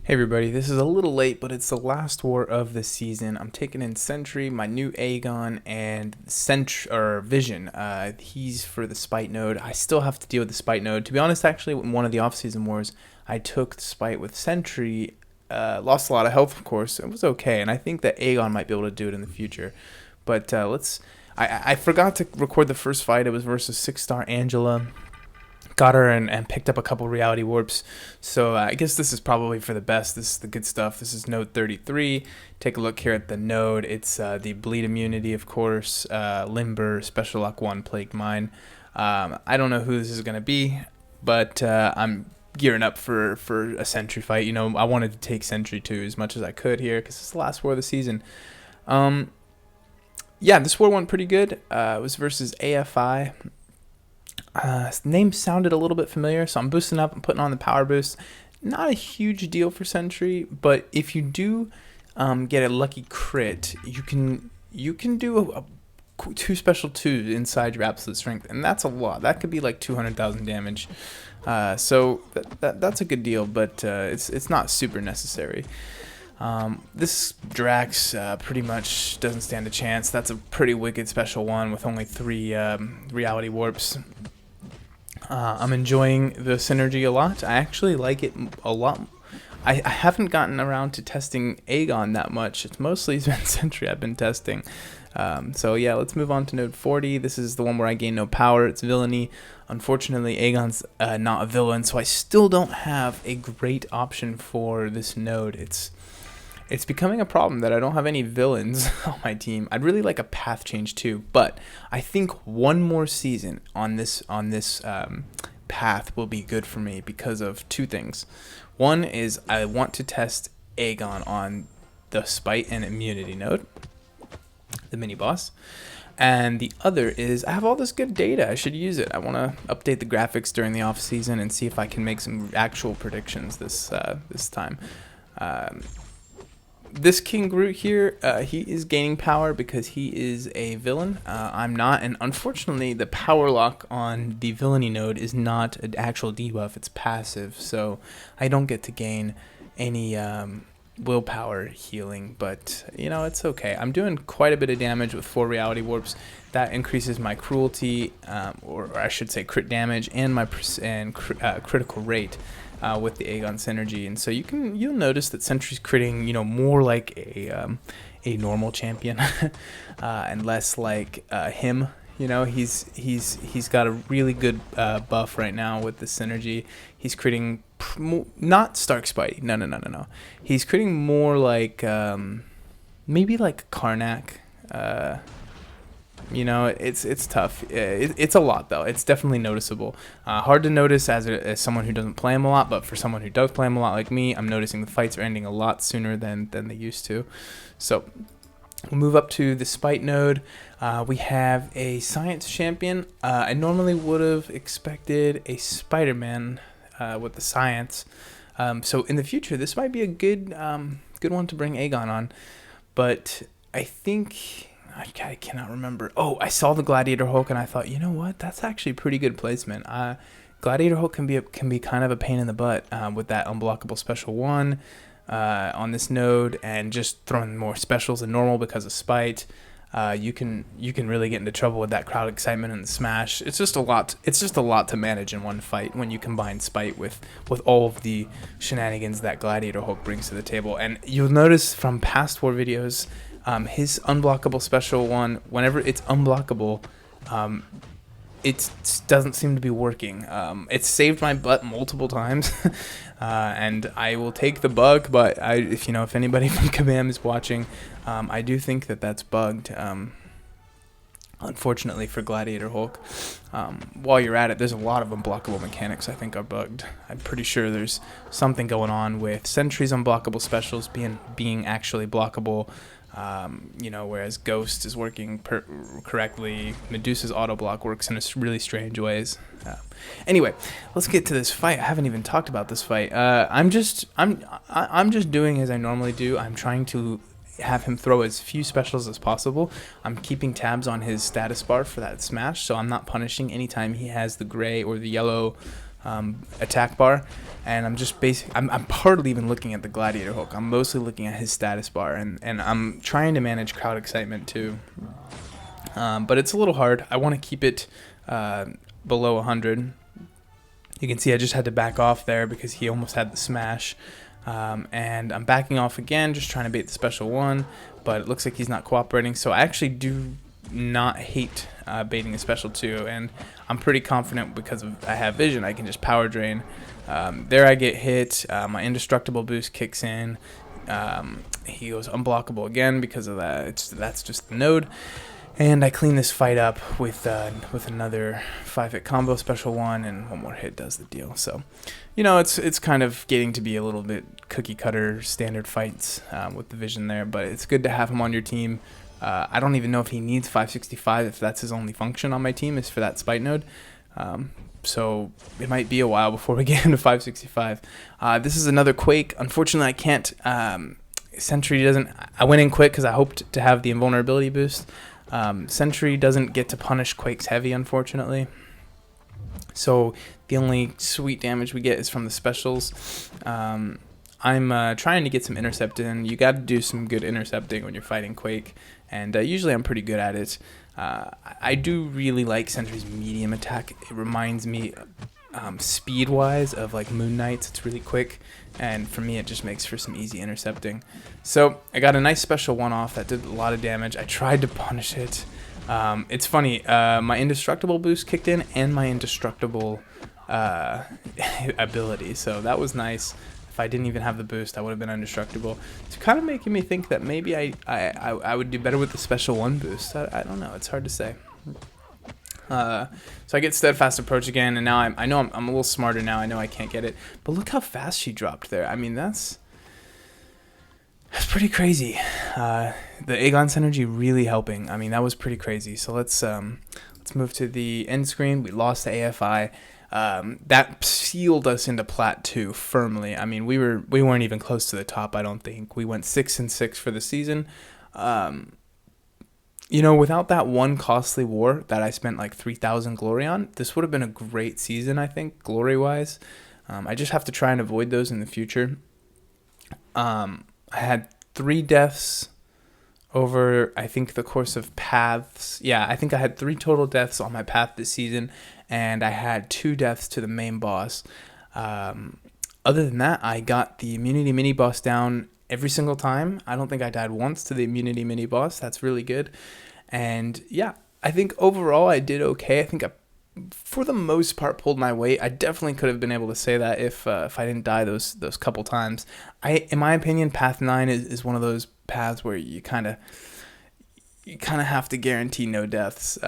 Hey everybody, this is a little late, but it's the last war of the season. I'm taking in Sentry, my new Aegon, and Vision. He's for the Spite node. I still have to deal with the Spite node. To be honest, actually, in one of the off-season wars, I took the Spite with Sentry. Lost a lot of health, of course. It was okay, and I think that Aegon might be able to do it in the future. But let's. I forgot to record the first fight. It was versus 6-star Angela. Got her and picked up a couple reality warps. So I guess this is probably for the best. This is the good stuff. This is node 33. Take a look here at the node. It's the bleed immunity, of course, limber, special lock 1, plague mine. I don't know who this is going to be, but I'm gearing up for a Sentry fight. You know, I wanted to take Sentry too as much as I could here because it's the last war of the season. Yeah, this war went pretty good. It was versus AFI. Name sounded a little bit familiar, so I'm boosting up. I'm putting on the power boost. Not a huge deal for Sentry, but if you do get a lucky crit, you can do a 2 special 2 inside your absolute strength, and that's a lot. That could be like 200,000 damage. So that's a good deal, but it's not super necessary. This Drax pretty much doesn't stand a chance. That's a pretty wicked special 1 with only 3 reality warps. I'm enjoying the synergy a lot. I actually like it a lot. I haven't gotten around to testing Aegon that much. It's mostly been Sentry I've been testing. So yeah, let's move on to node 40. This is the one where I gain no power. It's Villainy. Unfortunately, Aegon's not a villain, so I still don't have a great option for this node. It's becoming a problem that I don't have any villains on my team. I'd really like a path change too, but I think one more season on this path will be good for me because of 2 things. One is I want to test Aegon on the Spite and Immunity node, the mini boss. And the other is I have all this good data. I should use it. I want to update the graphics during the off season and see if I can make some actual predictions this time. This King Groot here, he is gaining power because he is a villain. I'm not, and unfortunately, the power lock on the Villainy node is not an actual debuff, it's passive, so I don't get to gain any willpower healing, but, you know, it's okay. I'm doing quite a bit of damage with 4 reality warps. That increases my cruelty, or I should say crit damage, and my critical rate. With the Aegon synergy, and so you'll notice that Sentry's critting, you know, more like a normal champion, and less like him. You know, he's got a really good buff right now with the synergy. He's critting not Stark Spidey. No. He's critting more like maybe like Karnak. You know, it's tough. It's a lot, though. It's definitely noticeable. Hard to notice as someone who doesn't play him a lot, but for someone who does play him a lot like me, I'm noticing the fights are ending a lot sooner than they used to. So we'll move up to the Spite node. We have a Science Champion. I normally would have expected a Spider-Man with the Science. So in the future, this might be a good one to bring Aegon on. But I think... I cannot remember. Oh, I saw the Gladiator Hulk and I thought, you know what? That's actually pretty good placement. Gladiator Hulk can be kind of a pain in the butt with that unblockable special 1 on this node, and just throwing more specials than normal because of Spite. You can really get into trouble with that crowd excitement and the smash. It's just a lot. It's just a lot to manage in one fight when you combine Spite with all of the shenanigans that Gladiator Hulk brings to the table. And you'll notice from past war videos, his unblockable special 1, whenever it's unblockable, it doesn't seem to be working. It's saved my butt multiple times, and I will take the bug. But if anybody from Kabam is watching, I do think that's bugged. Unfortunately for Gladiator Hulk, while you're at it, there's a lot of unblockable mechanics I think are bugged. I'm pretty sure there's something going on with Sentry's unblockable specials being actually blockable. Whereas Ghost is working correctly, Medusa's auto block works in really strange ways. Anyway, let's get to this fight. I haven't even talked about this fight. I'm just doing as I normally do. I'm trying to have him throw as few specials as possible. I'm keeping tabs on his status bar for that smash, so I'm not punishing anytime he has the gray or the yellow attack bar, and I'm just I'm hardly even looking at the Gladiator Hulk. I'm mostly looking at his status bar, and I'm trying to manage crowd excitement too. But it's a little hard. I want to keep it below 100. You can see I just had to back off there because he almost had the smash. And I'm backing off again, just trying to bait the special one, but it looks like he's not cooperating. So I actually do not hate baiting a special 2, and I'm pretty confident because I have vision. I can just power drain. There I get hit. My indestructible boost kicks in. He goes unblockable again because of that. That's just the node. And I clean this fight up with another 5-hit combo special 1, and one more hit does the deal. So, it's kind of getting to be a little bit cookie cutter standard fights with the vision there, but it's good to have him on your team. I don't even know if he needs 565, if that's his only function on my team is for that spite node. So it might be a while before we get him to 565. This is another Quake. Unfortunately, I can't. Sentry doesn't. I went in quick because I hoped to have the invulnerability boost. Sentry doesn't get to punish Quake's heavy, unfortunately. So the only sweet damage we get is from the specials. I'm trying to get some intercept in. You got to do some good intercepting when you're fighting Quake, and usually I'm pretty good at it. I do really like Sentry's medium attack. It reminds me speed-wise of like Moon Knight's. It's really quick, and for me it just makes for some easy intercepting. So I got a nice special 1-off that did a lot of damage. I tried to punish it. It's funny, my indestructible boost kicked in and my indestructible ability, so that was nice. If I didn't even have the boost, I would have been indestructible. It's kind of making me think that maybe I would do better with the special 1 boost. I don't know. It's hard to say. So I get steadfast approach again, and now I know I'm a little smarter now. I know I can't get it, but look how fast she dropped there. I mean, that's pretty crazy. The Aegon synergy really helping. I mean, that was pretty crazy. So let's move to the end screen. We lost to AFI. That sealed us into Plat 2 firmly. I mean, we weren't even close to the top, I don't think. We went 6-6 for the season. Without that one costly war that I spent like 3,000 glory on, this would have been a great season, I think, glory-wise. I just have to try and avoid those in the future. I had 3 deaths over, I think, the course of paths. Yeah, I think I had 3 total deaths on my path this season, and I had 2 deaths to the main boss. Other than that, I got the immunity mini boss down every single time. I don't think I died once to the immunity mini boss. That's really good. And yeah, I think overall I did okay. I think I, for the most part, pulled my weight. I definitely could have been able to say that if I didn't die those couple times. In my opinion, Path 9 is one of those paths where you kind of have to guarantee no deaths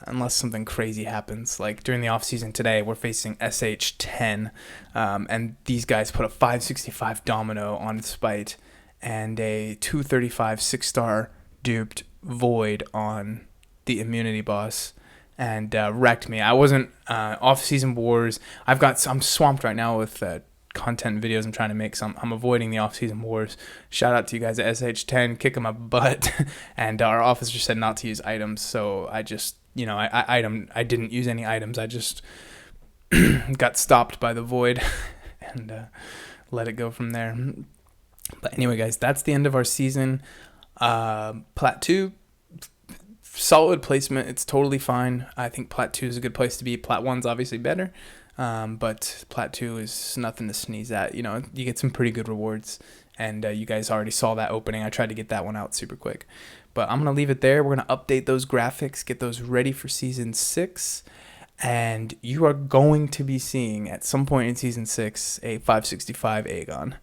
unless something crazy happens. Like during the off season today, we're facing SH10, and these guys put a 565 domino on Spite and a 235 6-star duped Void on the immunity boss and wrecked me. I wasn't off-season wars. I'm swamped right now with content videos I'm trying to make, so I'm avoiding the off-season wars. Shout out to you guys at SH10, kicking my butt. And our officer said not to use items, so I just, I didn't use any items. I just got stopped by the Void and let it go from there. But anyway, guys, that's the end of our season. Plat 2, solid placement. It's totally fine. I think Plat 2 is a good place to be. Plat 1's obviously better, but Plat 2 is nothing to sneeze at. You get some pretty good rewards, and you guys already saw that opening. I tried to get that one out super quick. But I'm going to leave it there. We're going to update those graphics, get those ready for Season 6, and you are going to be seeing at some point in Season 6 a 565 Aegon.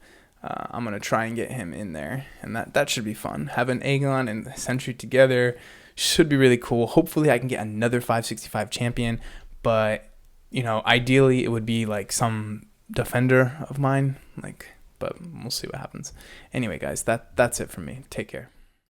I'm going to try and get him in there, and that should be fun. Having Aegon and Sentry together should be really cool. Hopefully I can get another 565 champion, but, ideally it would be like some defender of mine, but we'll see what happens. Anyway, guys, that's it from me. Take care.